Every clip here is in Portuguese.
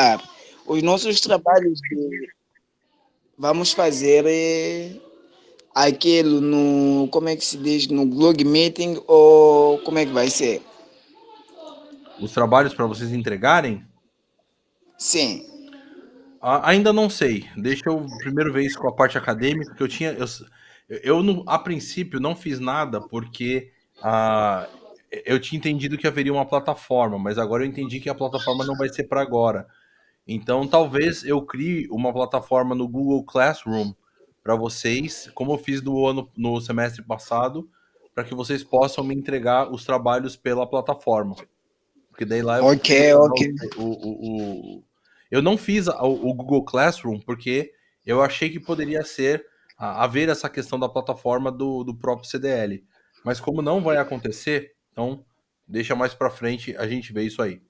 participar. Os nossos trabalhos vamos fazer aquilo no, como é que se diz, no Glog Meeting ou como é que vai ser? Os trabalhos para vocês entregarem? Sim. Ainda não sei. Deixa eu primeiro ver isso com a parte acadêmica, que eu não, a princípio não fiz nada porque ah, eu tinha entendido que haveria uma plataforma, mas agora eu entendi que a plataforma não vai ser para agora. Então talvez eu crie uma plataforma no Google Classroom para vocês, como eu fiz no semestre passado, para que vocês possam me entregar os trabalhos pela plataforma. Porque daí lá eu vou Ok, poder mandar ok. eu não fiz o Google Classroom porque eu achei que poderia ser haver essa questão da plataforma do próprio CDL. Mas como não vai acontecer, então deixa mais para frente a gente ver isso aí.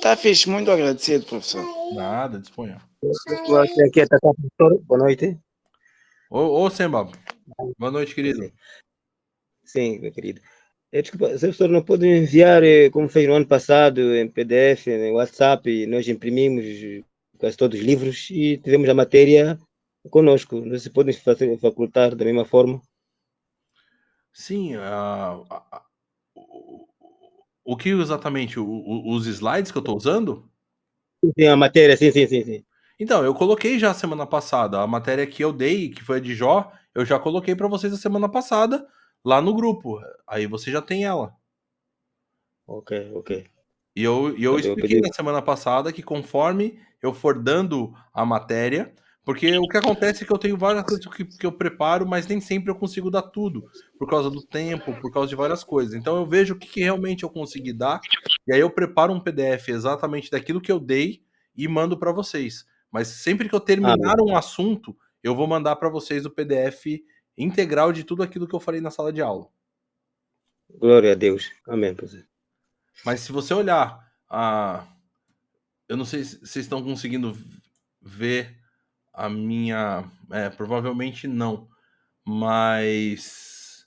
Tá fixe, muito agradecido, professor. Nada, disponha. Aqui está professor. Boa noite. Ô Semba, boa noite, querido. Sim, meu querido. Desculpa, o professor não pode enviar, como fez no ano passado, em PDF, em WhatsApp, e nós imprimimos quase todos os livros e tivemos a matéria conosco. Não se podem facultar da mesma forma? Sim, o que exatamente? Os slides que eu estou usando? Sim, a matéria, sim, sim, sim, sim. Então, eu coloquei já semana passada. A matéria que eu dei, que foi a de Jó, eu já coloquei para vocês a semana passada lá no grupo. Aí você já tem ela. Ok, ok. E eu Tá bem, eu expliquei pedi. na semana passada que conforme eu for dando a matéria, porque o que acontece é que eu tenho várias coisas que eu preparo, mas nem sempre eu consigo dar tudo, por causa do tempo, por causa de várias coisas. Então eu vejo o que realmente eu consegui dar, e aí eu preparo um PDF exatamente daquilo que eu dei e mando para vocês. Mas sempre que eu terminar Amém. um assunto, eu vou mandar para vocês o PDF integral de tudo aquilo que eu falei na sala de aula. Glória a Deus. Amém, professor. Mas se você olhar eu não sei se vocês estão conseguindo ver a minha. Provavelmente não. Mas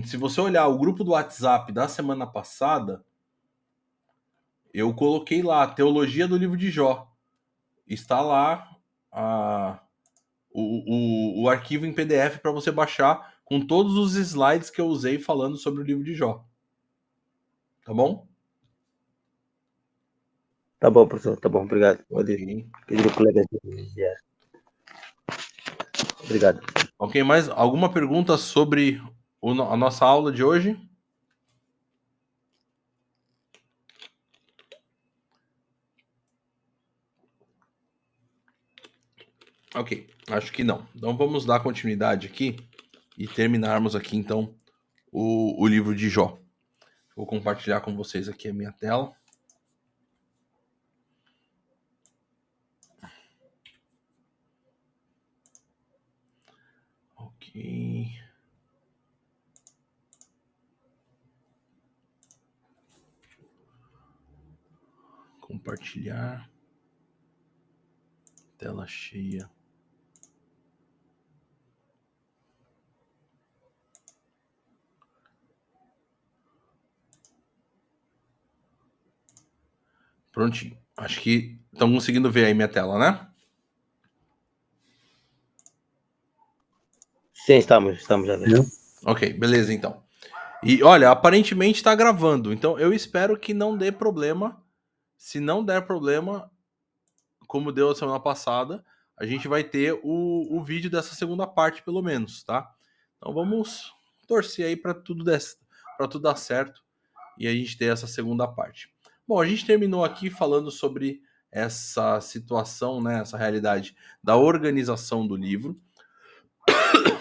se você olhar o grupo do WhatsApp da semana passada, eu coloquei lá a teologia do livro de Jó. Está lá o arquivo em PDF para você baixar com todos os slides que eu usei falando sobre o livro de Jó. Tá bom? Tá bom, professor, tá bom, obrigado. Pode Ok. pedir ao colega de enviar. Obrigado. Ok, mais alguma pergunta sobre a nossa aula de hoje? Ok, acho que não. Então vamos dar continuidade aqui e terminarmos aqui então o livro de Jó. Vou compartilhar com vocês aqui a minha tela. Ok. Compartilhar. Tela cheia. Prontinho. Acho que estão conseguindo ver aí minha tela, né? Sim, estamos a ver. Ok, beleza então. E olha, aparentemente está gravando, então eu espero que não dê problema. Se não der problema, como deu a semana passada, a gente vai ter o vídeo dessa segunda parte, pelo menos, tá? Então vamos torcer aí para tudo dar certo e a gente ter essa segunda parte. Bom, a gente terminou aqui falando sobre essa situação, né, essa realidade da organização do livro,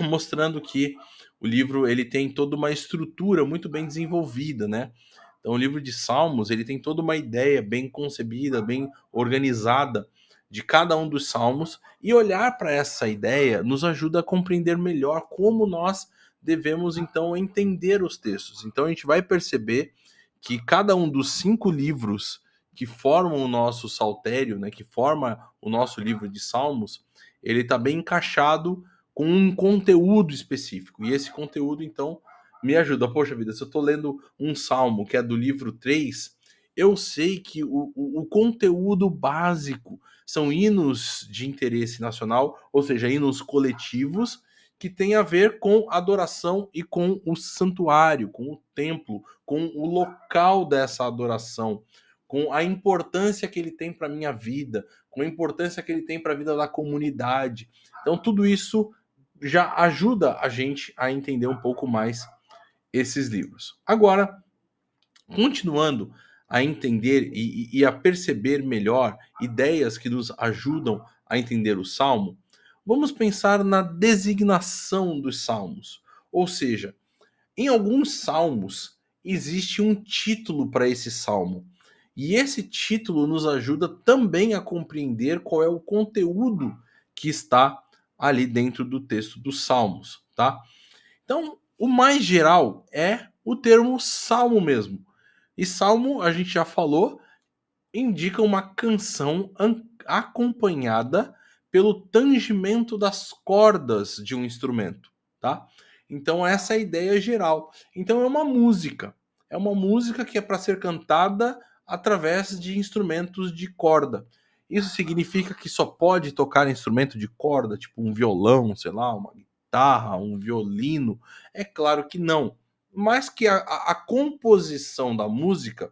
mostrando que o livro ele tem toda uma estrutura muito bem desenvolvida, né? Então, o livro de Salmos ele tem toda uma ideia bem concebida, bem organizada de cada um dos salmos, e olhar para essa ideia nos ajuda a compreender melhor como nós devemos então entender os textos. Então, a gente vai perceber que cada um dos 5 livros que formam o nosso saltério, né, que forma o nosso livro de Salmos, ele está bem encaixado com um conteúdo específico. E esse conteúdo, então, me ajuda. Poxa vida, se eu estou lendo um salmo que é do livro 3 eu sei que o conteúdo básico são hinos de interesse nacional, ou seja, hinos coletivos, que tem a ver com adoração e com o santuário, com o templo, com o local dessa adoração, com a importância que ele tem para minha vida, com a importância que ele tem para a vida da comunidade. Então, tudo isso já ajuda a gente a entender um pouco mais esses livros. Agora, continuando a entender e a perceber melhor ideias que nos ajudam a entender o salmo, vamos pensar na designação dos salmos. Ou seja, em alguns salmos existe um título para esse salmo. E esse título nos ajuda também a compreender qual é o conteúdo que está ali dentro do texto dos salmos, tá? Então, o mais geral é o termo salmo mesmo. E salmo, a gente já falou, indica uma canção acompanhada pelo tangimento das cordas de um instrumento, tá? Então essa é a ideia geral. Então é uma música. É uma música que é para ser cantada através de instrumentos de corda. Isso significa que só pode tocar instrumento de corda, tipo um violão, sei lá, uma guitarra, um violino? É claro que não. Mas que a composição da música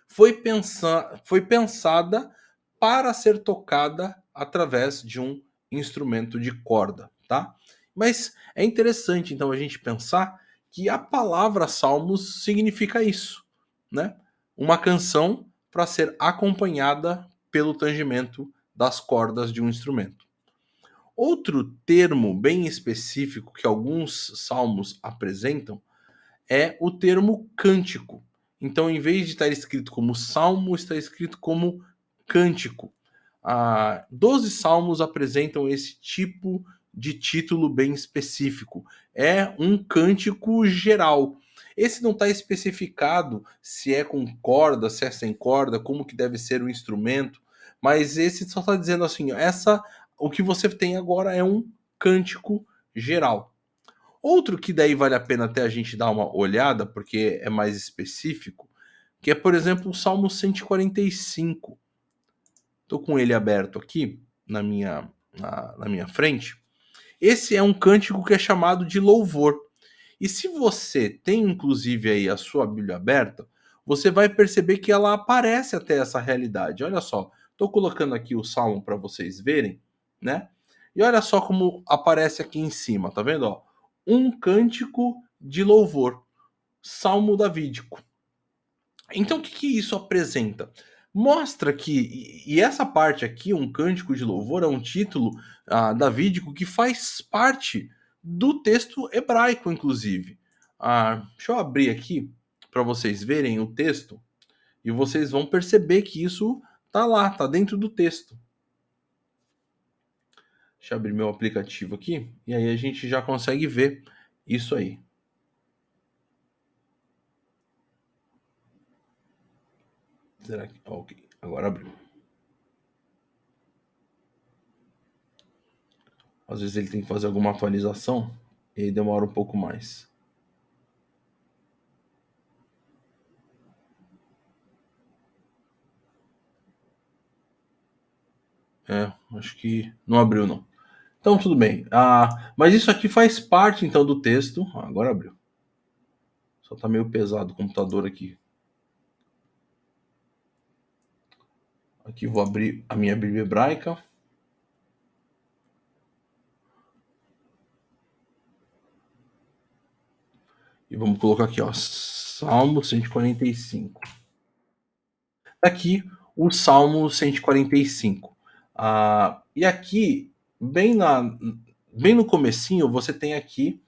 foi pensada para ser tocada através de um instrumento de corda, tá? Mas é interessante então a gente pensar que a palavra salmos significa isso, né? Uma canção para ser acompanhada pelo tangimento das cordas de um instrumento. Outro termo bem específico que alguns salmos apresentam é o termo cântico. Então, em vez de estar escrito como salmo, está escrito como cântico. 12 salmos apresentam esse tipo de título bem específico. É um cântico geral. Esse não está especificado se é com corda, se é sem corda, como que deve ser o instrumento, mas esse só está dizendo assim, o que você tem agora é um cântico geral. Outro que daí vale a pena até a gente dar uma olhada, porque é mais específico, que é, por exemplo, o Salmo 145. Estou com ele aberto aqui na minha frente. Esse é um cântico que é chamado de louvor. E se você tem, inclusive, aí a sua Bíblia aberta, você vai perceber que ela aparece até essa realidade. Olha só, estou colocando aqui o Salmo para vocês verem, né? E olha só como aparece aqui em cima, tá vendo? Ó? Um cântico de louvor, Salmo Davídico. Então, o que isso apresenta? Mostra que, e essa parte aqui, um cântico de louvor, é um título davídico que faz parte do texto hebraico, inclusive. Deixa eu abrir aqui para vocês verem o texto e vocês vão perceber que isso tá lá, tá dentro do texto. Deixa eu abrir meu aplicativo aqui e aí a gente já consegue ver isso aí. Será que. Ok, agora abriu. Às vezes ele tem que fazer alguma atualização e aí demora um pouco mais. Acho que não abriu não. Então tudo bem. Mas isso aqui faz parte então do texto. Agora abriu. Só tá meio pesado o computador aqui. Aqui vou abrir a minha Bíblia hebraica. E vamos colocar aqui, ó, Salmo 145. Aqui o Salmo 145. E aqui, bem no comecinho, você tem aqui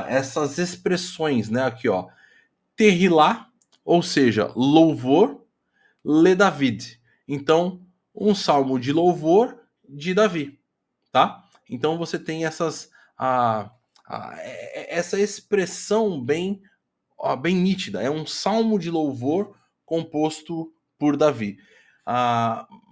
essas expressões, né? Aqui, ó. Terrilá, ou seja, louvor, Le David. Então, um salmo de louvor de Davi, tá? Então você tem essa expressão bem nítida. É um salmo de louvor composto por Davi.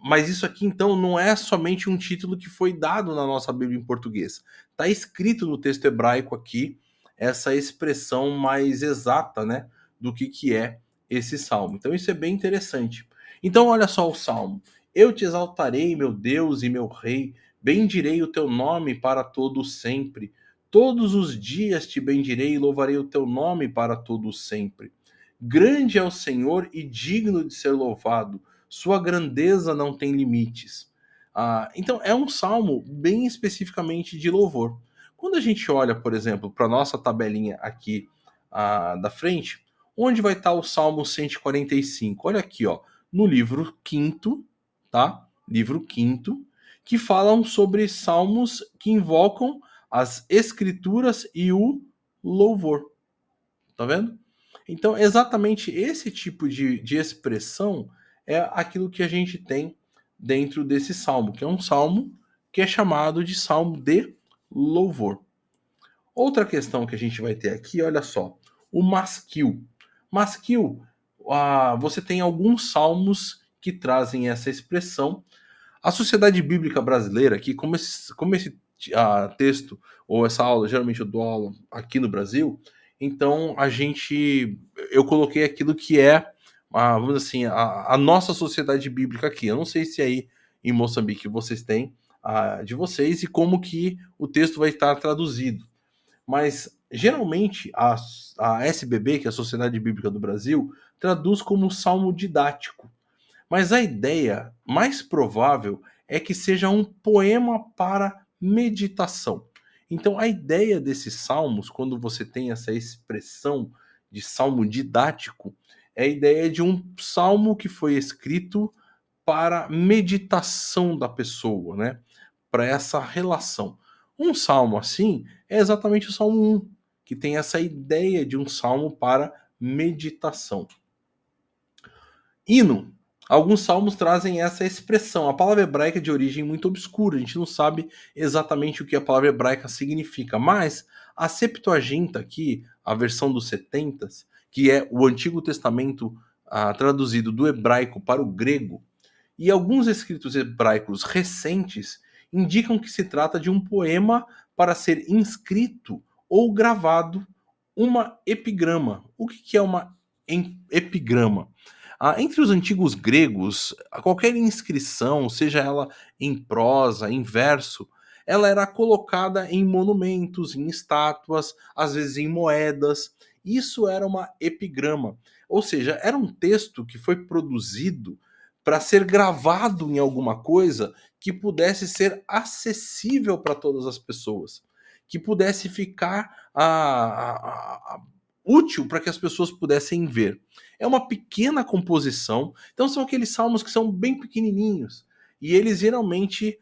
Mas isso aqui então não é somente um título que foi dado na nossa Bíblia em português. Está escrito no texto hebraico aqui essa expressão mais exata, né, do que é esse salmo. Então isso é bem interessante. Então olha só o salmo. Eu te exaltarei, meu Deus e meu rei, bendirei o teu nome para todo sempre. Todos os dias te bendirei e louvarei o teu nome para todo sempre. Grande é o Senhor e digno de ser louvado. Sua grandeza não tem limites. Então é um salmo bem especificamente de louvor. Quando a gente olha, por exemplo, para a nossa tabelinha aqui da frente, onde vai estar o Salmo 145? Olha aqui, ó, no livro quinto, tá? Livro quinto, que falam sobre salmos que invocam as escrituras e o louvor. Tá vendo? Então, exatamente esse tipo de expressão é aquilo que a gente tem dentro desse salmo, que é um salmo que é chamado de salmo de louvor. Outra questão que a gente vai ter aqui, olha só, o masquil. Masquil, você tem alguns salmos que trazem essa expressão. A Sociedade Bíblica Brasileira, que como esse texto ou essa aula, geralmente eu dou aula aqui no Brasil, então eu coloquei aquilo que é, vamos dizer assim, a nossa sociedade bíblica aqui. Eu não sei se aí em Moçambique vocês têm de vocês e como que o texto vai estar traduzido. Mas geralmente a SBB, que é a Sociedade Bíblica do Brasil, traduz como salmo didático. Mas a ideia mais provável é que seja um poema para meditação. Então, a ideia desses salmos, quando você tem essa expressão de salmo didático, é a ideia de um salmo que foi escrito para meditação da pessoa, né? Para essa relação. Um salmo assim é exatamente o Salmo 1, que tem essa ideia de um salmo para meditação. Hino. Alguns salmos trazem essa expressão. A palavra hebraica é de origem muito obscura, a gente não sabe exatamente o que a palavra hebraica significa, mas a Septuaginta aqui, a versão dos 70, que é o Antigo Testamento traduzido do hebraico para o grego, e alguns escritos hebraicos recentes indicam que se trata de um poema para ser inscrito ou gravado uma epigrama. O que é uma epigrama? Entre os antigos gregos, qualquer inscrição, seja ela em prosa, em verso, ela era colocada em monumentos, em estátuas, às vezes em moedas. Isso era uma epigrama. Ou seja, era um texto que foi produzido para ser gravado em alguma coisa que pudesse ser acessível para todas as pessoas, que pudesse ficar útil para que as pessoas pudessem ver. É uma pequena composição, então são aqueles salmos que são bem pequenininhos e eles geralmente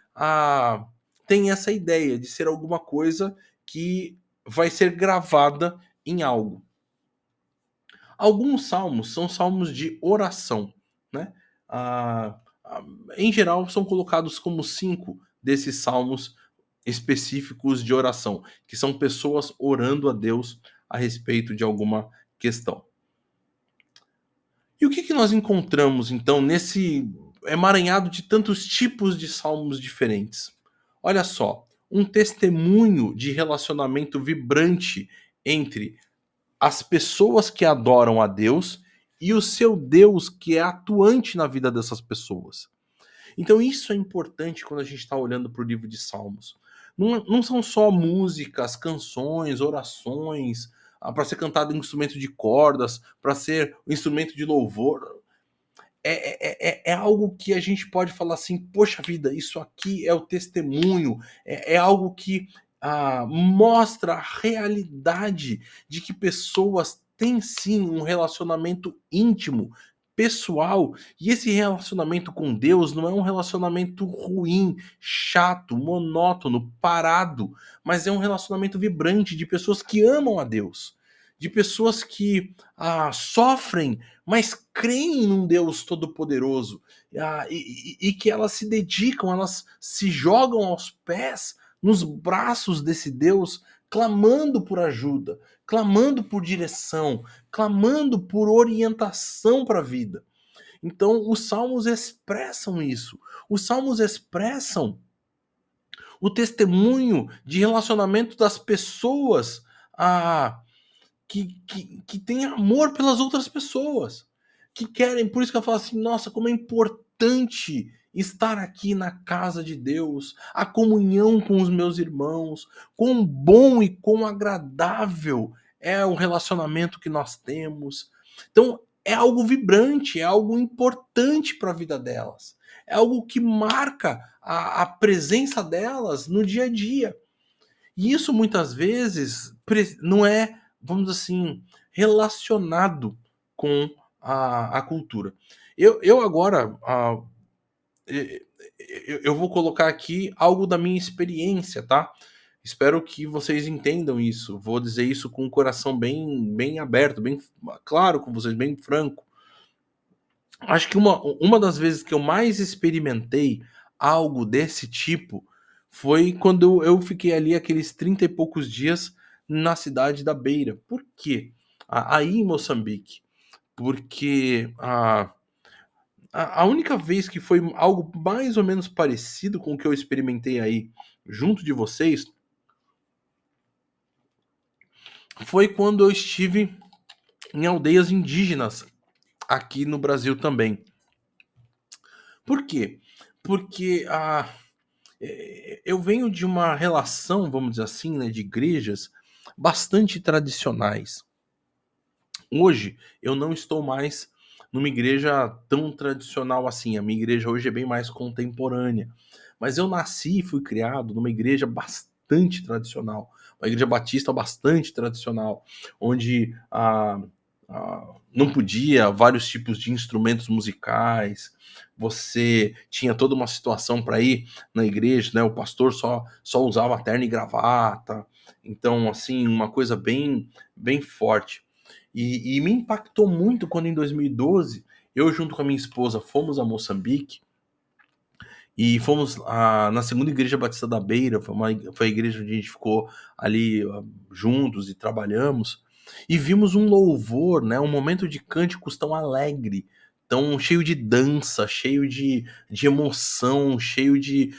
têm essa ideia de ser alguma coisa que vai ser gravada em algo. Alguns salmos são salmos de oração, né? Em geral, são colocados como 5 desses salmos específicos de oração, que são pessoas orando a Deus a respeito de alguma questão. E o que nós encontramos, então, nesse emaranhado de tantos tipos de salmos diferentes? Olha só, um testemunho de relacionamento vibrante entre as pessoas que adoram a Deus e o seu Deus que é atuante na vida dessas pessoas. Então isso é importante quando a gente está olhando para o livro de Salmos. Não são só músicas, canções, orações, para ser cantado em instrumento de cordas, para ser um instrumento de louvor. É algo que a gente pode falar assim, poxa vida, isso aqui é o testemunho, é algo que mostra a realidade de que pessoas têm sim um relacionamento íntimo, pessoal, e esse relacionamento com Deus não é um relacionamento ruim, chato, monótono, parado, mas é um relacionamento vibrante de pessoas que amam a Deus, de pessoas que sofrem, mas creem num Deus todo-poderoso e que elas se dedicam, elas se jogam aos pés, nos braços desse Deus, clamando por ajuda, clamando por direção, clamando por orientação para a vida. Então, os salmos expressam isso. Os salmos expressam o testemunho de relacionamento das pessoas que têm amor pelas outras pessoas. que querem, por isso que eu falo assim, nossa, como é importante estar aqui na casa de Deus, a comunhão com os meus irmãos, quão bom e quão agradável é o relacionamento que nós temos. Então, é algo vibrante, é algo importante para a vida delas. É algo que marca a presença delas no dia a dia. E isso muitas vezes não é, vamos dizer assim, relacionado com a cultura. Eu agora, eu vou colocar aqui algo da minha experiência, tá? Espero que vocês entendam isso. Vou dizer isso com o coração bem aberto, bem claro com vocês, bem franco. Acho que uma das vezes que eu mais experimentei algo desse tipo foi quando eu fiquei ali aqueles 30 e poucos dias na cidade da Beira. Por quê? Aí em Moçambique. Porque a única vez que foi algo mais ou menos parecido com o que eu experimentei aí junto de vocês foi quando eu estive em aldeias indígenas aqui no Brasil também. Por quê? Porque eu venho de uma relação, vamos dizer assim, né, de igrejas bastante tradicionais. Hoje eu não estou mais numa igreja tão tradicional assim. A minha igreja hoje é bem mais contemporânea. Mas eu nasci e fui criado numa igreja bastante tradicional, uma igreja batista bastante tradicional, onde não podia vários tipos de instrumentos musicais. Você tinha toda uma situação para ir na igreja, né? O pastor só usava terno e gravata. Então, assim, uma coisa bem forte. E me impactou muito quando em 2012 eu junto com a minha esposa fomos a Moçambique e fomos na segunda igreja batista da Beira, foi a igreja onde a gente ficou ali juntos e trabalhamos, e vimos um louvor, né, um momento de cânticos tão alegre, tão cheio de dança, cheio de emoção, cheio de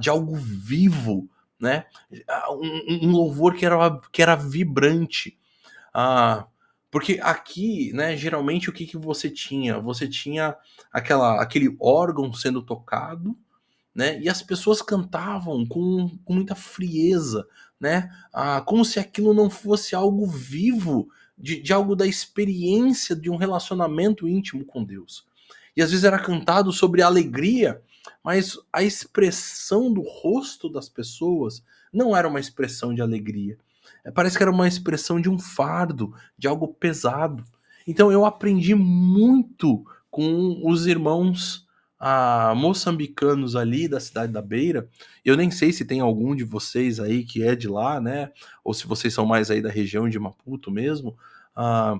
algo vivo, né, um louvor que era vibrante. Ah, porque aqui, né, geralmente o que, que você tinha? Você tinha aquele órgão sendo tocado, né? E as pessoas cantavam com muita frieza, né? Como se aquilo não fosse algo vivo, de algo da experiência de um relacionamento íntimo com Deus. E às vezes era cantado sobre alegria, mas a expressão do rosto das pessoas não era uma expressão de alegria. Parece que era uma expressão de um fardo, de algo pesado. Então eu aprendi muito com os irmãos moçambicanos ali da cidade da Beira. Eu nem sei se tem algum de vocês aí que é de lá, né? Ou se vocês são mais aí da região de Maputo mesmo. Ah,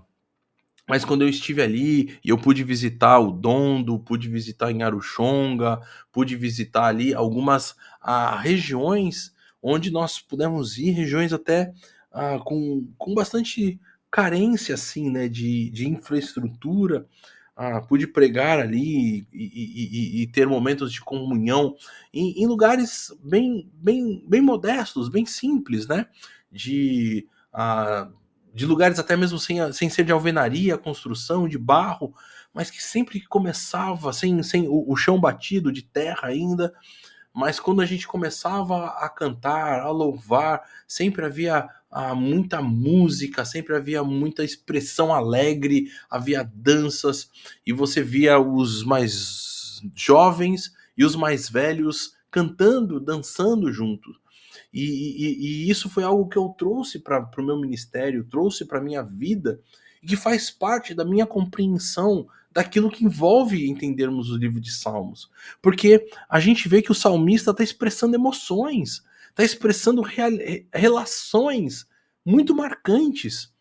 mas quando eu estive ali e eu pude visitar o Dondo, pude visitar em Aruxonga, pude visitar ali algumas regiões onde nós pudemos ir, regiões até com bastante carência assim, né, de infraestrutura. Pude pregar ali e ter momentos de comunhão em lugares bem modestos, bem simples, né? De, de lugares até mesmo sem ser de alvenaria, construção, de barro, mas que sempre que começava, sem o chão batido, de terra ainda, mas quando a gente começava a cantar, a louvar, sempre havia muita música, sempre havia muita expressão alegre, havia danças, e você via os mais jovens e os mais velhos cantando, dançando juntos. E isso foi algo que eu trouxe para o meu ministério, trouxe para a minha vida, e que faz parte da minha compreensão daquilo que envolve entendermos o livro de Salmos. Porque a gente vê que o salmista está expressando emoções, está expressando relações muito marcantes.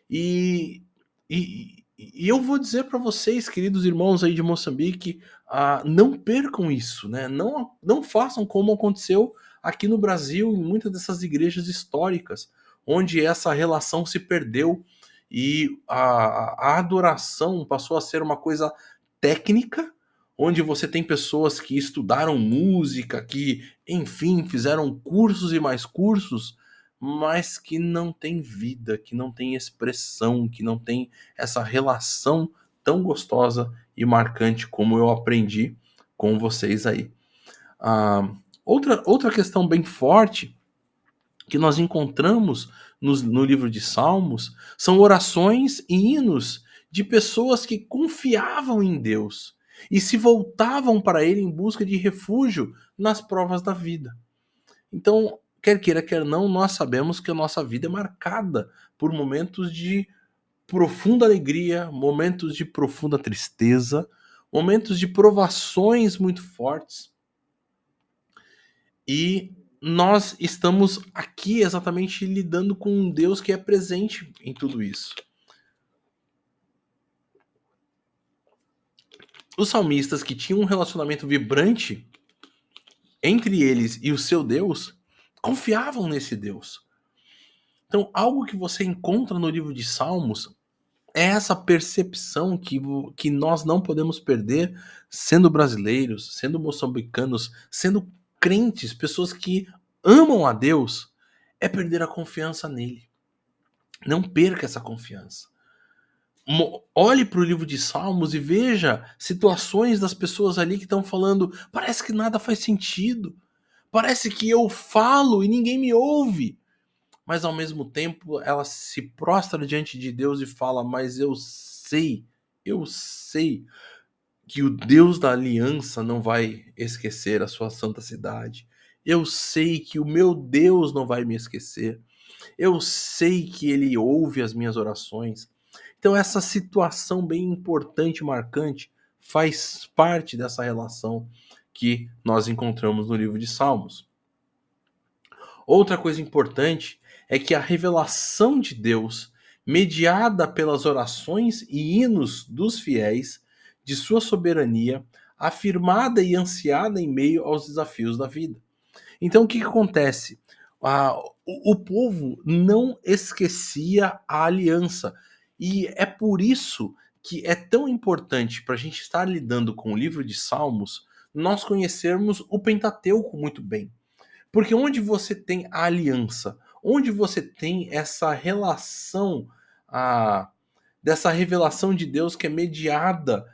E, e eu vou dizer para vocês, queridos irmãos aí de Moçambique, não percam isso, né? Não façam como aconteceu aqui no Brasil, em muitas dessas igrejas históricas, onde essa relação se perdeu e a adoração passou a ser uma coisa técnica, onde você tem pessoas que estudaram música, que, enfim, fizeram cursos e mais cursos, mas que não tem vida, que não tem expressão, que não tem essa relação tão gostosa e marcante como eu aprendi com vocês aí. Outra questão bem forte que nós encontramos no livro de Salmos são orações e hinos de pessoas que confiavam em Deus e se voltavam para Ele em busca de refúgio nas provas da vida. Então, quer queira, quer não, nós sabemos que a nossa vida é marcada por momentos de profunda alegria, momentos de profunda tristeza, momentos de provações muito fortes. E nós estamos aqui exatamente lidando com um Deus que é presente em tudo isso. Os salmistas que tinham um relacionamento vibrante entre eles e o seu Deus, confiavam nesse Deus. Então, algo que você encontra no livro de Salmos é essa percepção que nós não podemos perder sendo brasileiros, sendo moçambicanos, sendo crentes, pessoas que amam a Deus, é perder a confiança nele. Não perca essa confiança. Olhe para o livro de Salmos e veja situações das pessoas ali que estão falando, parece que nada faz sentido, parece que eu falo e ninguém me ouve, mas ao mesmo tempo ela se prostra diante de Deus e fala, mas eu sei que o Deus da aliança não vai esquecer a sua santa cidade. Eu sei que o meu Deus não vai me esquecer. Eu sei que ele ouve as minhas orações. Então essa situação bem importante e marcante faz parte dessa relação que nós encontramos no livro de Salmos. Outra coisa importante é que a revelação de Deus, mediada pelas orações e hinos dos fiéis, de sua soberania, afirmada e ansiada em meio aos desafios da vida. Então o que acontece? O povo não esquecia a aliança. E é por isso que é tão importante para a gente estar lidando com o livro de Salmos, nós conhecermos o Pentateuco muito bem. Porque onde você tem a aliança, onde você tem essa relação, dessa revelação de Deus que é mediada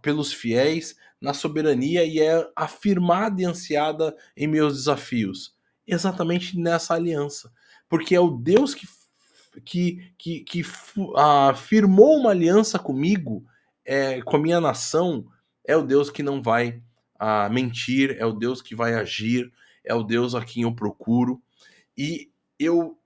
pelos fiéis na soberania e é afirmada e ansiada em meus desafios? Exatamente nessa aliança. Porque é o Deus que firmou uma aliança comigo, com a minha nação, é o Deus que não vai mentir, é o Deus que vai agir, é o Deus a quem eu procuro. E eu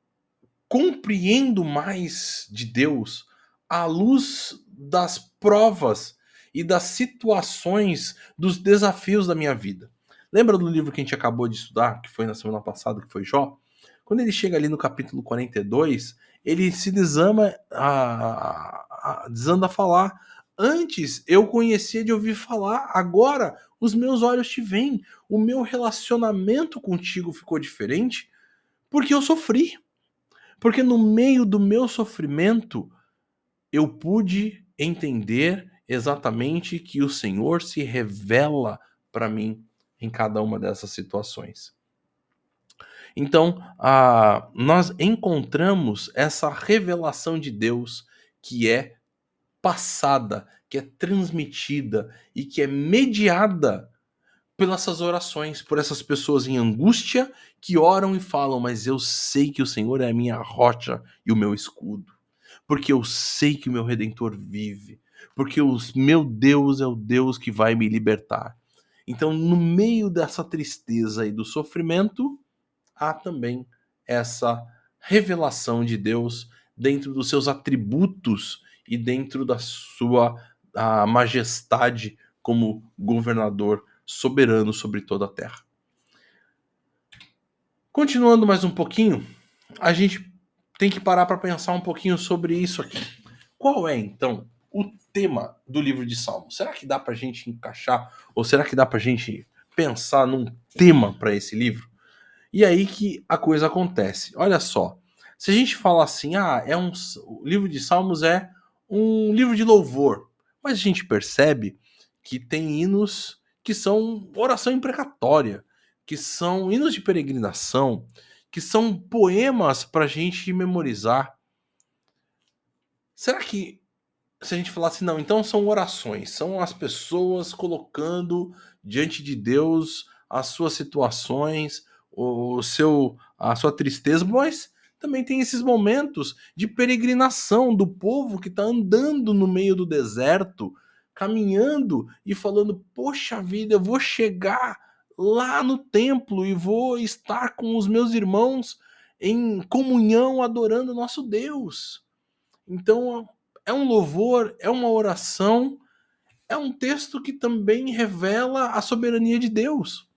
compreendo mais de Deus à luz das provas e das situações, dos desafios da minha vida. Lembra do livro que a gente acabou de estudar, que foi na semana passada, que foi Jó? Quando ele chega ali no capítulo 42, ele se desanda a falar. Antes eu conhecia de ouvir falar, agora os meus olhos te veem. O meu relacionamento contigo ficou diferente porque eu sofri. Porque no meio do meu sofrimento eu pude entender exatamente que o Senhor se revela para mim em cada uma dessas situações. Então, nós encontramos essa revelação de Deus que é passada, que é transmitida e que é mediada pelas essas orações, por essas pessoas em angústia que oram e falam, mas eu sei que o Senhor é a minha rocha e o meu escudo, porque eu sei que o meu Redentor vive, porque o meu Deus é o Deus que vai me libertar. Então, no meio dessa tristeza e do sofrimento, há também essa revelação de Deus dentro dos seus atributos e dentro da sua majestade como governador soberano sobre toda a terra. Continuando mais um pouquinho, a gente tem que parar para pensar um pouquinho sobre isso aqui. Qual é, então, o tema do livro de Salmos? Será que dá para a gente encaixar, ou será que dá para a gente pensar num tema para esse livro? E aí que a coisa acontece. Olha só, se a gente fala assim, o livro de Salmos é um livro de louvor, mas a gente percebe que tem hinos que são oração imprecatória, que são hinos de peregrinação, que são poemas para a gente memorizar. Será que se a gente falasse, não, então são orações, são as pessoas colocando diante de Deus as suas situações, a sua tristeza, mas também tem esses momentos de peregrinação do povo que está andando no meio do deserto, caminhando e falando, poxa vida, eu vou chegar lá no templo e vou estar com os meus irmãos em comunhão adorando o nosso Deus. Então, é um louvor, é uma oração, é um texto que também revela a soberania de Deus.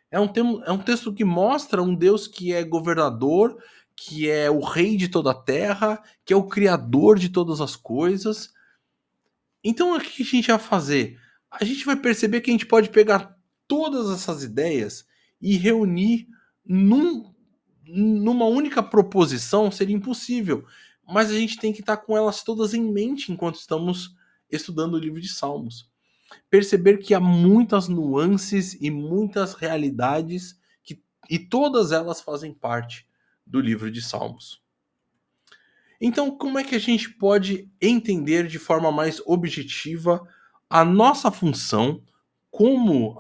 É um texto que mostra um Deus que é governador, que é o rei de toda a terra, que é o criador de todas as coisas. Então, o que a gente vai fazer? A gente vai perceber que a gente pode pegar todas essas ideias e reunir numa única proposição seria impossível, mas a gente tem que estar com elas todas em mente enquanto estamos estudando o livro de Salmos. Perceber que há muitas nuances e muitas realidades e todas elas fazem parte do livro de Salmos. Então, como é que a gente pode entender de forma mais objetiva a nossa função como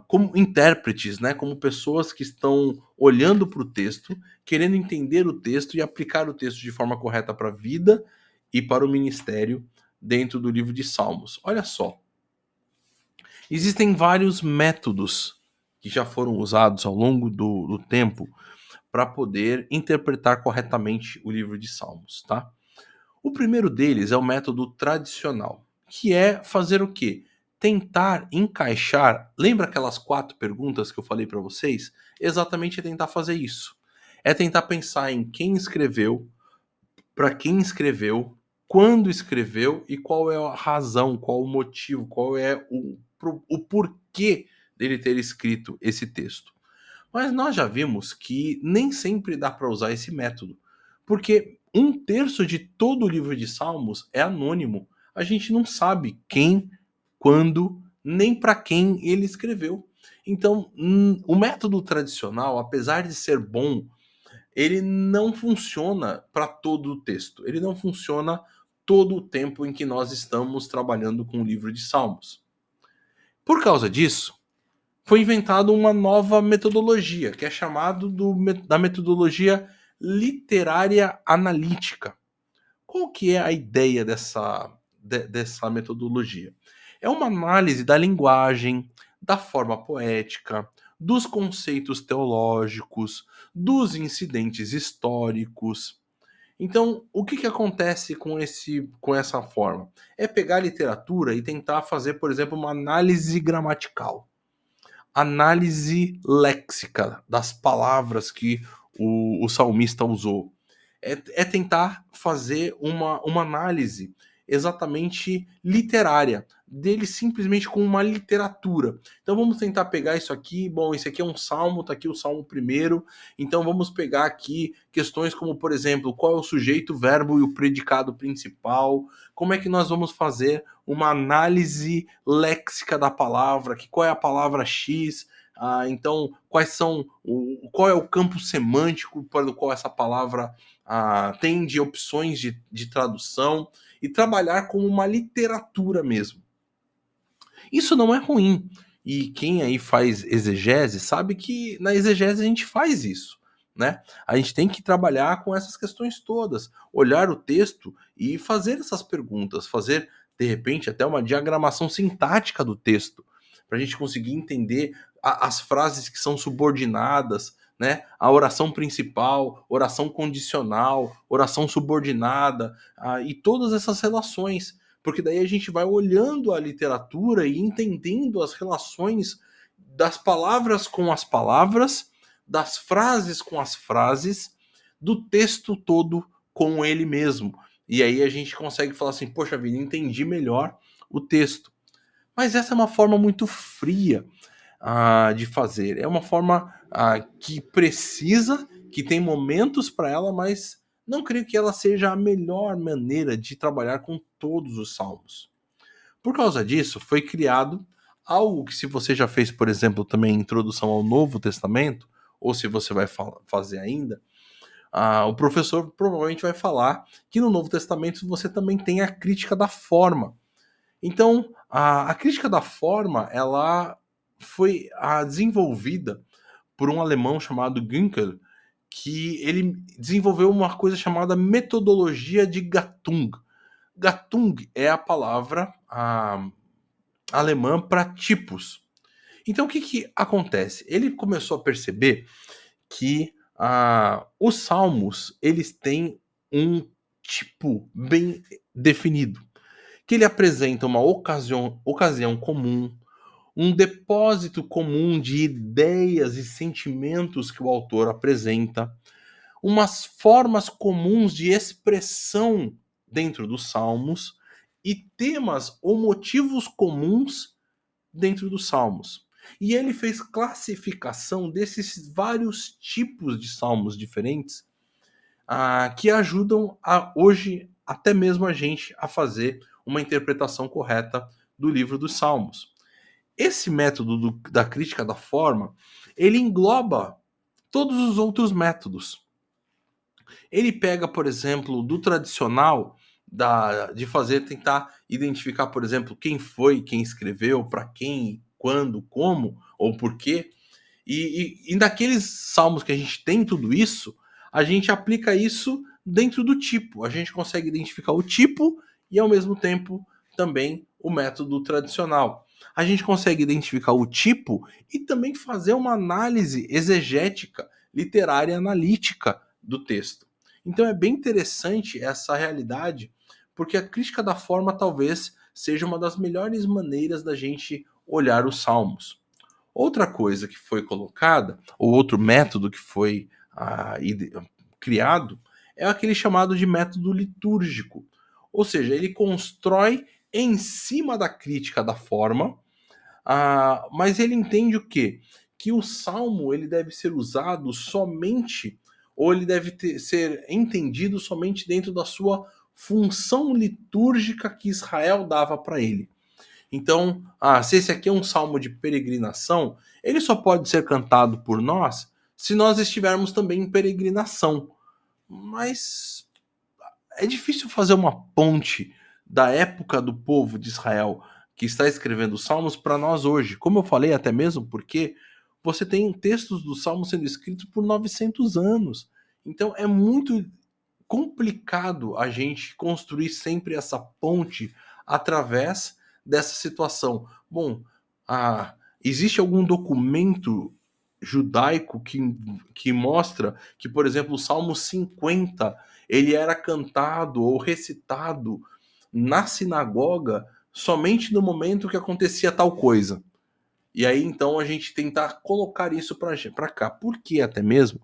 como intérpretes, né? Como pessoas que estão olhando para o texto, querendo entender o texto e aplicar o texto de forma correta para a vida e para o ministério dentro do livro de Salmos. Olha só, existem vários métodos que já foram usados ao longo do tempo para poder interpretar corretamente o livro de Salmos, tá? O primeiro deles é o método tradicional, que é fazer o quê? Tentar encaixar. Lembra aquelas 4 perguntas que eu falei para vocês? Exatamente é tentar fazer isso. É tentar pensar em quem escreveu, para quem escreveu, quando escreveu e qual é a razão, qual o motivo, qual é o porquê dele ter escrito esse texto. Mas nós já vimos que nem sempre dá para usar esse método, porque 1/3 de todo o livro de Salmos é anônimo. A gente não sabe quem, quando, nem para quem ele escreveu. Então, o método tradicional, apesar de ser bom, ele não funciona para todo o texto. Ele não funciona todo o tempo em que nós estamos trabalhando com o livro de Salmos. Por causa disso, foi inventada uma nova metodologia, que é chamada da metodologia literária analítica. Qual que é a ideia dessa metodologia? É uma análise da linguagem, da forma poética, dos conceitos teológicos, dos incidentes históricos. Então, o que acontece com essa forma? É pegar a literatura e tentar fazer, por exemplo, uma análise gramatical, análise léxica das palavras que o salmista usou. É tentar fazer uma análise exatamente literária dele, simplesmente com uma literatura. Então vamos tentar pegar isso aqui. Bom, esse aqui é um salmo, tá aqui o salmo primeiro. Então vamos pegar aqui questões como, por exemplo, qual é o sujeito, o verbo e o predicado principal. Como é que nós vamos fazer uma análise léxica da palavra, que qual é a palavra X, então qual é o campo semântico para o qual essa palavra tem de opções de tradução, e trabalhar como uma literatura mesmo. Isso não é ruim, e quem aí faz exegese sabe que na exegese a gente faz isso, né? A gente tem que trabalhar com essas questões todas, olhar o texto e fazer essas perguntas, fazer de repente até uma diagramação sintática do texto, para a gente conseguir entender as frases que são subordinadas, né? A oração principal, oração condicional, oração subordinada, e todas essas relações, porque daí a gente vai olhando a literatura e entendendo as relações das palavras com as palavras, das frases com as frases, do texto todo com ele mesmo. E aí a gente consegue falar assim, poxa vida, entendi melhor o texto. Mas essa é uma forma muito fria de fazer. É uma forma que precisa, que tem momentos para ela, mas não creio que ela seja a melhor maneira de trabalhar com todos os salmos. Por causa disso, foi criado algo que, se você já fez, por exemplo, também introdução ao Novo Testamento, ou se você vai fazer ainda, o professor provavelmente vai falar que no Novo Testamento você também tem a crítica da forma. Então, a crítica da forma, ela foi desenvolvida por um alemão chamado Günkel, que ele desenvolveu uma coisa chamada metodologia de Gattung. Gattung é a palavra alemã para tipos. Então, o que acontece? Ele começou a perceber que os salmos, eles têm um tipo bem definido, que ele apresenta uma ocasião comum, um depósito comum de ideias e sentimentos que o autor apresenta, umas formas comuns de expressão dentro dos salmos e temas ou motivos comuns dentro dos salmos. E ele fez classificação desses vários tipos de salmos diferentes que ajudam hoje até mesmo a gente a fazer uma interpretação correta do livro dos salmos. Esse método da crítica da forma, ele engloba todos os outros métodos. Ele pega, por exemplo, do tradicional, de tentar identificar, por exemplo, quem foi, quem escreveu, para quem, quando, como ou por quê. E naqueles salmos que a gente tem tudo isso, a gente aplica isso dentro do tipo. A gente consegue identificar o tipo e, ao mesmo tempo, também o método tradicional. A gente consegue identificar o tipo e também fazer uma análise exegética, literária, analítica do texto. Então é bem interessante essa realidade, porque a crítica da forma talvez seja uma das melhores maneiras da gente olhar os salmos. Outra coisa que foi colocada, ou outro método que foi criado, é aquele chamado de método litúrgico. Ou seja, ele constrói em cima da crítica da forma, mas ele entende o quê? Que o salmo ele deve ser usado somente, ou ele deve ser entendido somente dentro da sua função litúrgica que Israel dava para ele. Então, se esse aqui é um salmo de peregrinação, ele só pode ser cantado por nós se nós estivermos também em peregrinação. Mas é difícil fazer uma ponte da época do povo de Israel que está escrevendo os salmos para nós hoje. Como eu falei, até mesmo porque você tem textos dos salmos sendo escritos por 900 anos. Então é muito complicado a gente construir sempre essa ponte através dessa situação. Bom, existe algum documento judaico que mostra que, por exemplo, o Salmo 50 ele era cantado ou recitado na sinagoga somente no momento que acontecia tal coisa. E aí, então, a gente tentar colocar isso para cá. Porque até mesmo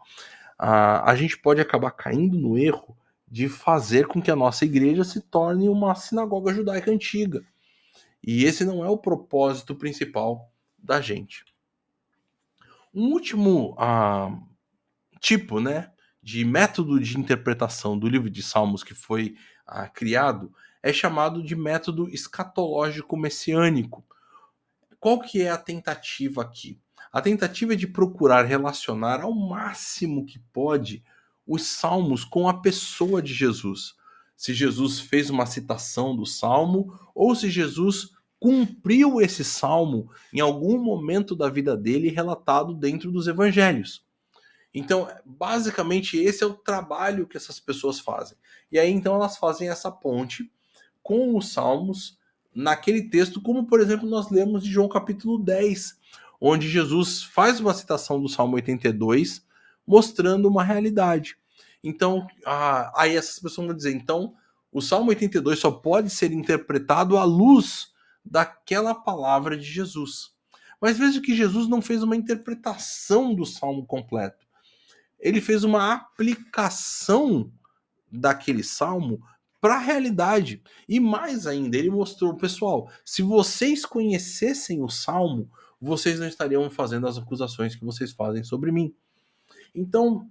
a gente pode acabar caindo no erro de fazer com que a nossa igreja se torne uma sinagoga judaica antiga. E esse não é o propósito principal da gente. Um último tipo, né, de método de interpretação do livro de Salmos que foi criado é chamado de método escatológico messiânico. Qual que é a tentativa aqui? A tentativa é de procurar relacionar ao máximo que pode os salmos com a pessoa de Jesus. Se Jesus fez uma citação do salmo ou se Jesus cumpriu esse salmo em algum momento da vida dele relatado dentro dos evangelhos. Então, basicamente, esse é o trabalho que essas pessoas fazem. E aí, então, elas fazem essa ponte com os salmos naquele texto, como, por exemplo, nós lemos de João capítulo 10, onde Jesus faz uma citação do Salmo 82, mostrando uma realidade. Então, aí essas pessoas vão dizer, então, o Salmo 82 só pode ser interpretado à luz daquela palavra de Jesus. Mas veja que Jesus não fez uma interpretação do Salmo completo. Ele fez uma aplicação daquele salmo para a realidade. E mais ainda, ele mostrou, pessoal, se vocês conhecessem o salmo, vocês não estariam fazendo as acusações que vocês fazem sobre mim. Então,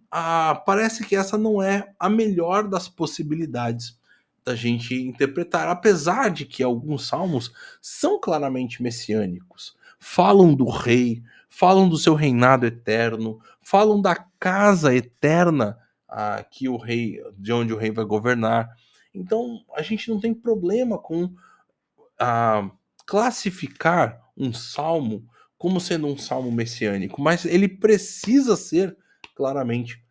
parece que essa não é a melhor das possibilidades da gente interpretar, apesar de que alguns salmos são claramente messiânicos. Falam do rei, falam do seu reinado eterno, falam da casa eterna que o rei, de onde o rei vai governar. Então a gente não tem problema com classificar um salmo como sendo um salmo messiânico, mas ele precisa ser claramente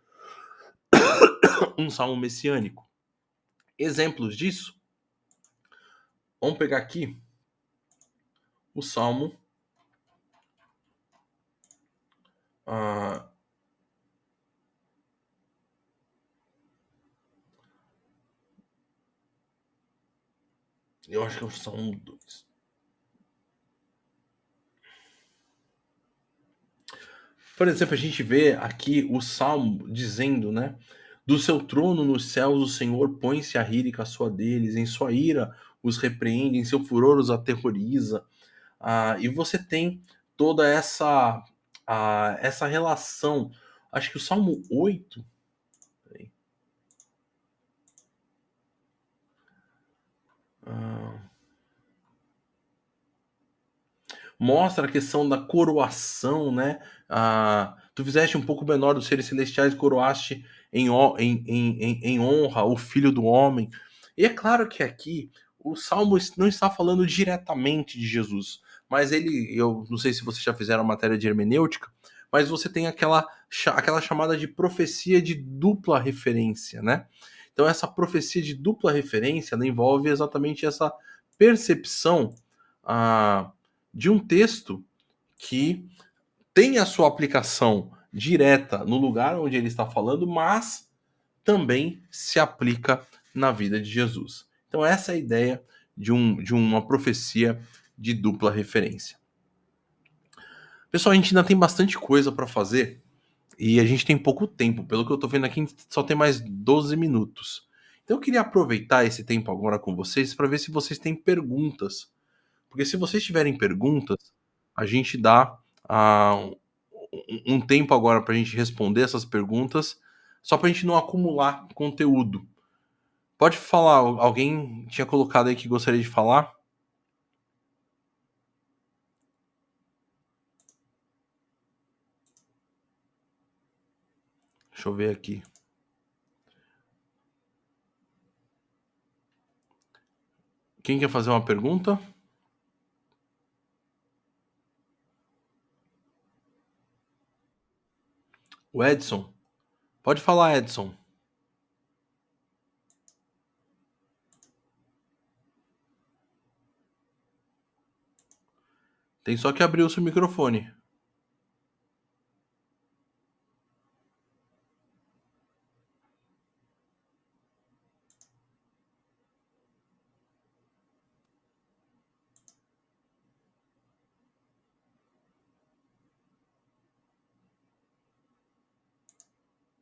um salmo messiânico. Exemplos disso, vamos pegar aqui o salmo eu acho que é o salmo 2. Por exemplo, a gente vê aqui o salmo dizendo, né? Do seu trono nos céus o Senhor põe-se a rir e caçoa deles, em sua ira os repreende, em seu furor os aterroriza. E você tem toda essa relação. Acho que o Salmo 8. Peraí. Mostra a questão da coroação, né? Tu fizeste um pouco menor dos seres celestiais, coroaste em honra o Filho do Homem. E é claro que aqui o Salmo não está falando diretamente de Jesus, mas eu não sei se vocês já fizeram a matéria de hermenêutica, mas você tem aquela chamada de profecia de dupla referência, né? Então essa profecia de dupla referência, né, envolve exatamente essa percepção de um texto que tem a sua aplicação direta no lugar onde ele está falando, mas também se aplica na vida de Jesus. Então essa é a ideia de uma profecia de dupla referência. Pessoal, a gente ainda tem bastante coisa para fazer e a gente tem pouco tempo. Pelo que eu estou vendo aqui, só tem mais 12 minutos. Então eu queria aproveitar esse tempo agora com vocês para ver se vocês têm perguntas. Porque se vocês tiverem perguntas, a gente dá um tempo agora para a gente responder essas perguntas, só para a gente não acumular conteúdo. Pode falar, alguém tinha colocado aí que gostaria de falar? Deixa eu ver aqui. Quem quer fazer uma pergunta? O Edson. Pode falar, Edson. Tem só que abrir o seu microfone.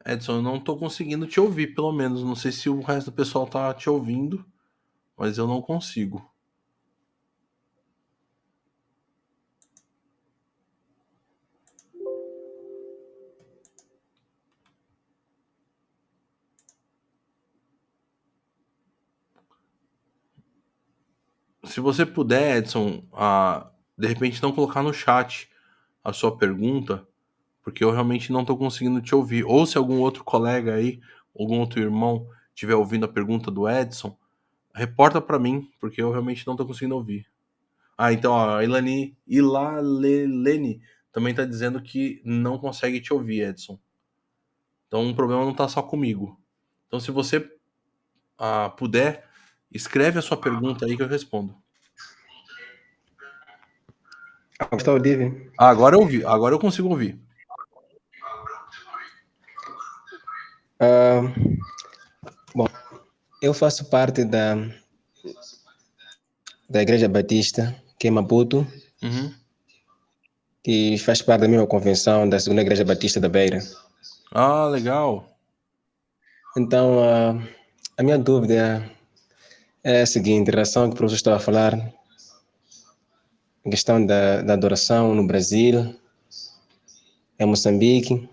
Edson, eu não tô conseguindo te ouvir, pelo menos. Não sei se o resto do pessoal tá te ouvindo, mas eu não consigo. Se você puder, Edson, de repente não colocar no chat a sua pergunta, porque eu realmente não estou conseguindo te ouvir. Ou se algum outro colega aí, algum outro irmão estiver ouvindo a pergunta do Edson, reporta para mim, porque eu realmente não estou conseguindo ouvir. Então a Ilalene também está dizendo que não consegue te ouvir, Edson. Então o problema não está só comigo. Então se você puder, escreve a sua pergunta aí que eu respondo. Está audível? Agora eu ouvi, agora eu consigo ouvir. Bom, eu faço parte da Igreja Batista, que é Maputo, que faz parte da mesma convenção da Segunda Igreja Batista da Beira. Legal. Então, a minha dúvida é a seguinte, em relação ao que o professor estava a falar, a questão da adoração no Brasil, em Moçambique,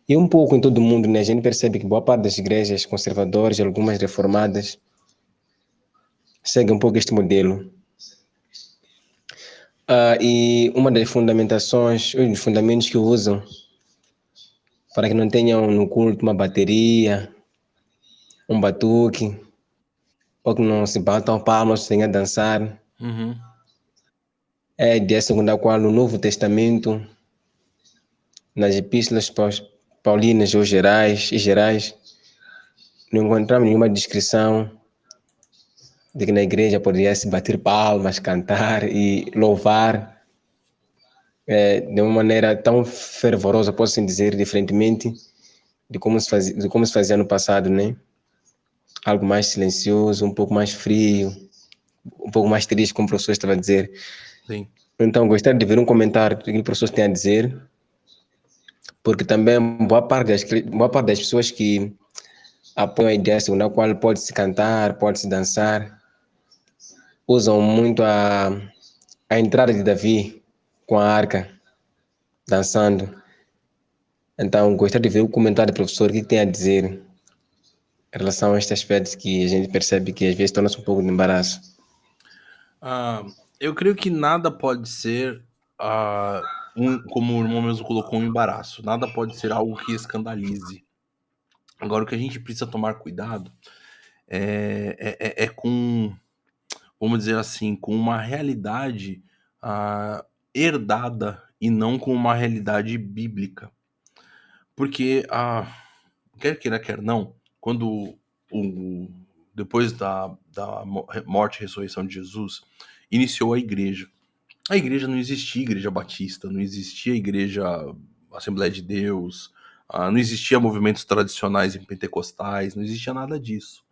e um pouco em todo o mundo, né? A gente percebe que boa parte das igrejas conservadoras e algumas reformadas seguem um pouco este modelo. E uma das fundamentações, os fundamentos que usam para que não tenham no culto uma bateria, um batuque, ou que não se batam palmas sem a dançar. Uhum. É a ideia segundo a qual no Novo Testamento, nas epístolas paulinas ou gerais, não encontramos nenhuma descrição de que na igreja poderia se bater palmas, cantar e louvar de uma maneira tão fervorosa, posso assim dizer, diferentemente de como se fazia no passado, né? Algo mais silencioso, um pouco mais frio, um pouco mais triste, como o professor estava a dizer. Sim. Então, gostaria de ver um comentário do que o professor tem a dizer, porque também boa parte das pessoas que apoiam a ideia segundo a qual pode-se cantar, pode-se dançar, usam muito a entrada de Davi com a arca, dançando. Então, gostaria de ver o comentário do professor, o que tem a dizer em relação a este aspecto que a gente percebe que às vezes torna-se um pouco de embaraço. Eu creio que nada pode ser, como o irmão mesmo colocou, um embaraço. Nada pode ser algo que escandalize. Agora, o que a gente precisa tomar cuidado é com, vamos dizer assim, com uma realidade herdada e não com uma realidade bíblica. Porque, quer queira, quer não, quando depois da morte e ressurreição de Jesus, iniciou a igreja. A igreja não existia igreja batista, não existia igreja Assembleia de Deus, não existia movimentos tradicionais em pentecostais, não existia nada disso.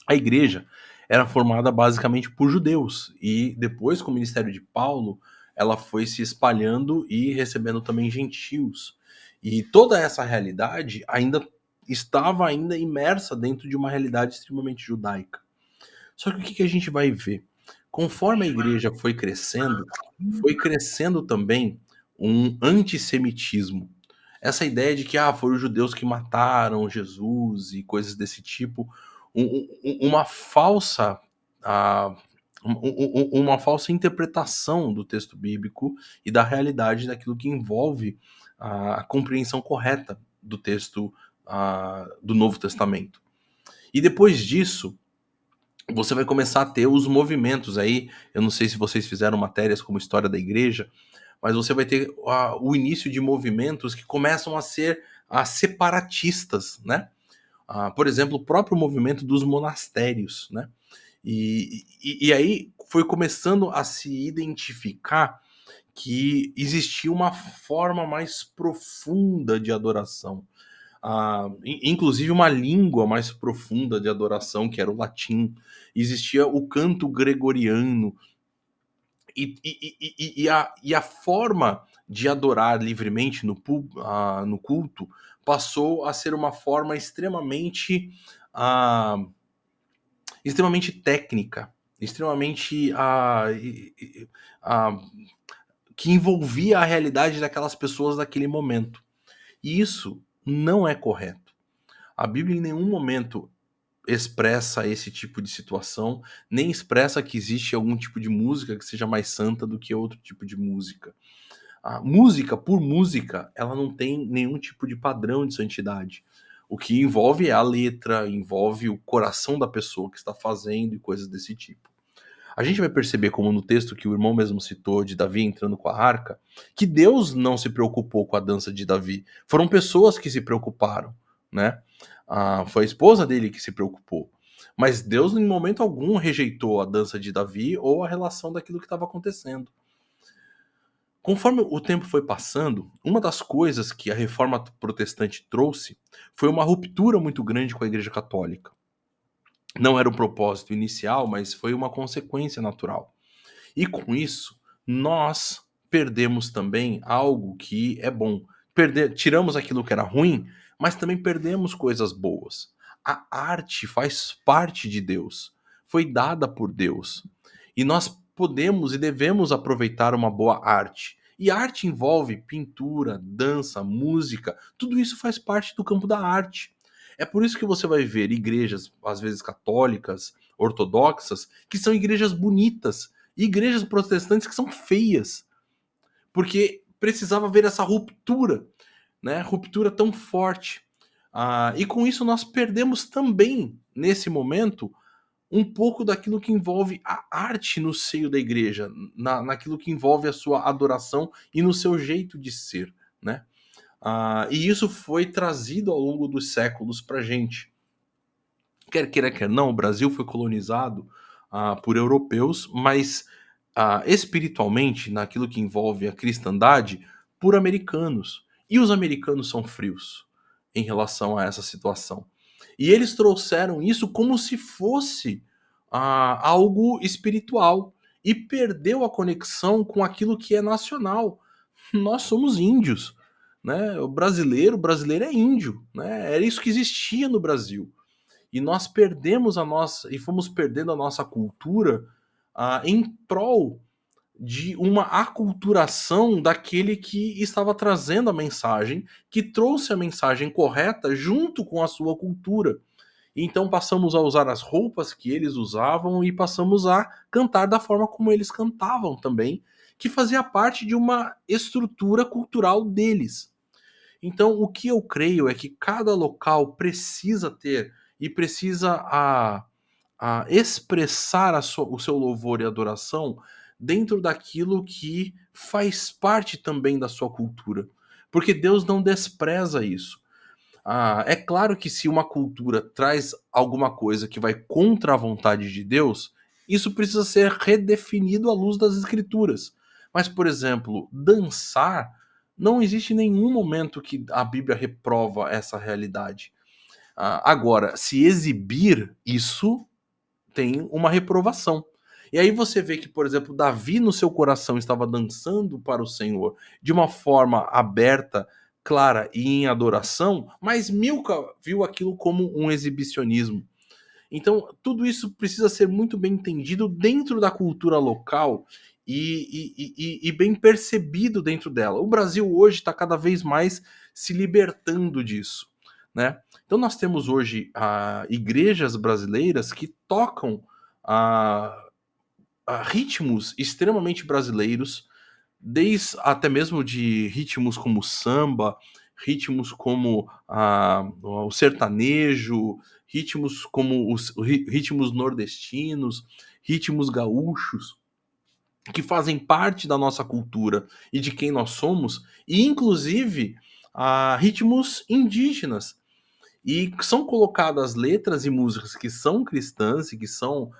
A igreja era formada basicamente por judeus e depois com o ministério de Paulo, ela foi se espalhando e recebendo também gentios. E toda essa realidade estava imersa dentro de uma realidade extremamente judaica. Só que o que a gente vai ver? Conforme a igreja foi crescendo também um antissemitismo. Essa ideia de que foram os judeus que mataram Jesus e coisas desse tipo, uma falsa uma falsa interpretação do texto bíblico e da realidade daquilo que envolve a compreensão correta do texto do Novo Testamento. E depois disso, você vai começar a ter os movimentos aí. Eu não sei se vocês fizeram matérias como História da Igreja, mas você vai ter o início de movimentos que começam a ser separatistas, né? Por exemplo, o próprio movimento dos monastérios, né? E aí foi começando a se identificar que existia uma forma mais profunda de adoração. Inclusive uma língua mais profunda de adoração, que era o latim. Existia o canto gregoriano. E a forma de adorar livremente no culto passou a ser uma forma extremamente técnica, extremamente que envolvia a realidade daquelas pessoas naquele momento. E isso não é correto. A Bíblia em nenhum momento expressa esse tipo de situação, nem expressa que existe algum tipo de música que seja mais santa do que outro tipo de música. A música, por música, ela não tem nenhum tipo de padrão de santidade. O que envolve é a letra, envolve o coração da pessoa que está fazendo e coisas desse tipo. A gente vai perceber, como no texto que o irmão mesmo citou, de Davi entrando com a arca, que Deus não se preocupou com a dança de Davi. Foram pessoas que se preocuparam, né? Foi a esposa dele que se preocupou. Mas Deus, em momento algum, rejeitou a dança de Davi ou a relação daquilo que estava acontecendo. Conforme o tempo foi passando, uma das coisas que a reforma protestante trouxe foi uma ruptura muito grande com a Igreja Católica. Não era o propósito inicial, mas foi uma consequência natural. E com isso, nós perdemos também algo que é bom. Tiramos aquilo que era ruim, mas também perdemos coisas boas. A arte faz parte de Deus, foi dada por Deus. E nós podemos e devemos aproveitar uma boa arte. E arte envolve pintura, dança, música, tudo isso faz parte do campo da arte. É por isso que você vai ver igrejas, às vezes católicas, ortodoxas, que são igrejas bonitas, e igrejas protestantes que são feias, porque precisava haver essa ruptura. né? Ruptura tão forte. E com isso nós perdemos também, nesse momento, um pouco daquilo que envolve a arte no seio da igreja, naquilo que envolve a sua adoração e no seu jeito de ser, né? E isso foi trazido ao longo dos séculos para gente. Quer queira, quer não, o Brasil foi colonizado por europeus, mas espiritualmente, naquilo que envolve a cristandade, por americanos. E os americanos são frios em relação a essa situação. E eles trouxeram isso como se fosse algo espiritual e perdeu a conexão com aquilo que é nacional. Nós somos índios, né? O brasileiro é índio, né? Era isso que existia no Brasil. E nós perdemos a nossa, e fomos perdendo a nossa cultura em prol de uma aculturação daquele que estava trazendo a mensagem, que trouxe a mensagem correta junto com a sua cultura. Então passamos a usar as roupas que eles usavam e passamos a cantar da forma como eles cantavam também, que fazia parte de uma estrutura cultural deles. Então, o que eu creio é que cada local precisa ter e precisa expressar o seu louvor e adoração dentro daquilo que faz parte também da sua cultura. Porque Deus não despreza isso. É claro que se uma cultura traz alguma coisa que vai contra a vontade de Deus, isso precisa ser redefinido à luz das Escrituras. Mas, por exemplo, dançar, não existe nenhum momento que a Bíblia reprova essa realidade. Agora, se exibir, isso tem uma reprovação. E aí você vê que, por exemplo, Davi no seu coração estava dançando para o Senhor de uma forma aberta, clara e em adoração, mas Milca viu aquilo como um exibicionismo. Então, tudo isso precisa ser muito bem entendido dentro da cultura local e bem percebido dentro dela. O Brasil hoje está cada vez mais se libertando disso, né? Então, nós temos hoje igrejas brasileiras que tocam ritmos extremamente brasileiros, desde até mesmo de ritmos como samba, ritmos como o sertanejo, ritmos como os ritmos nordestinos, ritmos gaúchos, que fazem parte da nossa cultura e de quem nós somos, e inclusive ritmos indígenas. E são colocadas letras e músicas que são cristãs e que são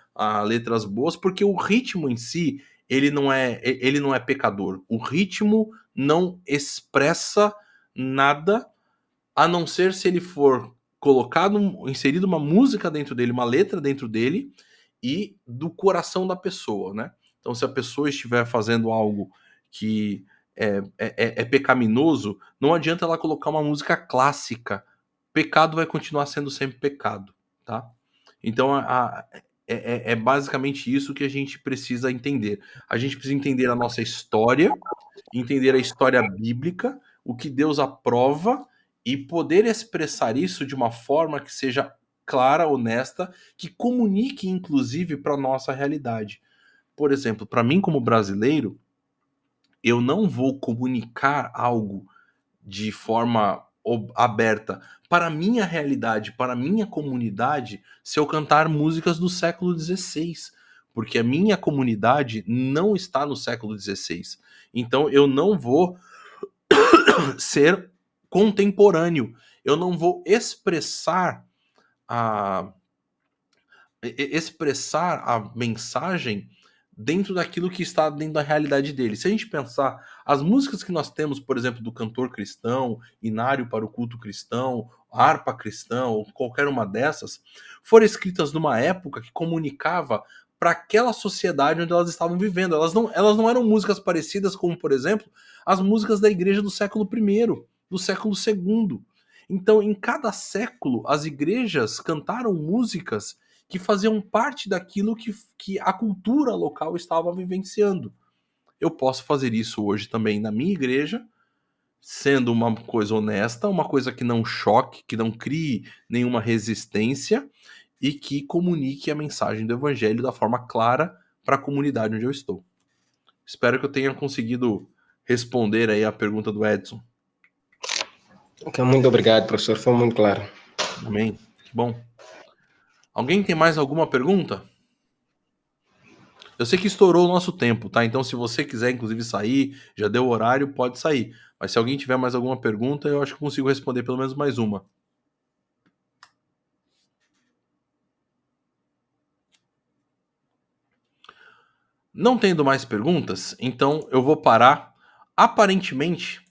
letras boas, porque o ritmo em si, ele não é pecador. O ritmo não expressa nada, a não ser se ele for inserido uma música dentro dele, uma letra dentro dele, e do coração da pessoa, né? Então, se a pessoa estiver fazendo algo que é pecaminoso, não adianta ela colocar uma música clássica. Pecado vai continuar sendo sempre pecado, tá? Então, é basicamente isso que a gente precisa entender. A gente precisa entender a nossa história, entender a história bíblica, o que Deus aprova e poder expressar isso de uma forma que seja clara, honesta, que comunique inclusive para nossa realidade. Por exemplo, para mim como brasileiro, eu não vou comunicar algo de forma aberta para a minha realidade, para a minha comunidade, se eu cantar músicas do século XVI, porque a minha comunidade não está no século XVI. Então eu não vou ser contemporâneo, eu não vou a expressar a mensagem dentro daquilo que está dentro da realidade dele. Se a gente pensar, as músicas que nós temos, por exemplo, do cantor cristão, Inário para o culto cristão, harpa cristão, ou qualquer uma dessas, foram escritas numa época que comunicava para aquela sociedade onde elas estavam vivendo. Elas não eram músicas parecidas como, por exemplo, as músicas da igreja do século I, do século II. Então, em cada século, as igrejas cantaram músicas que faziam parte daquilo que a cultura local estava vivenciando. Eu posso fazer isso hoje também na minha igreja, sendo uma coisa honesta, uma coisa que não choque, que não crie nenhuma resistência e que comunique a mensagem do evangelho da forma clara para a comunidade onde eu estou. Espero que eu tenha conseguido responder aí a pergunta do Edson. Ok, muito obrigado, professor. Foi muito claro. Amém. Que bom. Alguém tem mais alguma pergunta? Eu sei que estourou o nosso tempo, tá? Então, se você quiser, inclusive, sair, já deu o horário, pode sair. Mas se alguém tiver mais alguma pergunta, eu acho que consigo responder pelo menos mais uma. Não tendo mais perguntas, então eu vou parar. Aparentemente,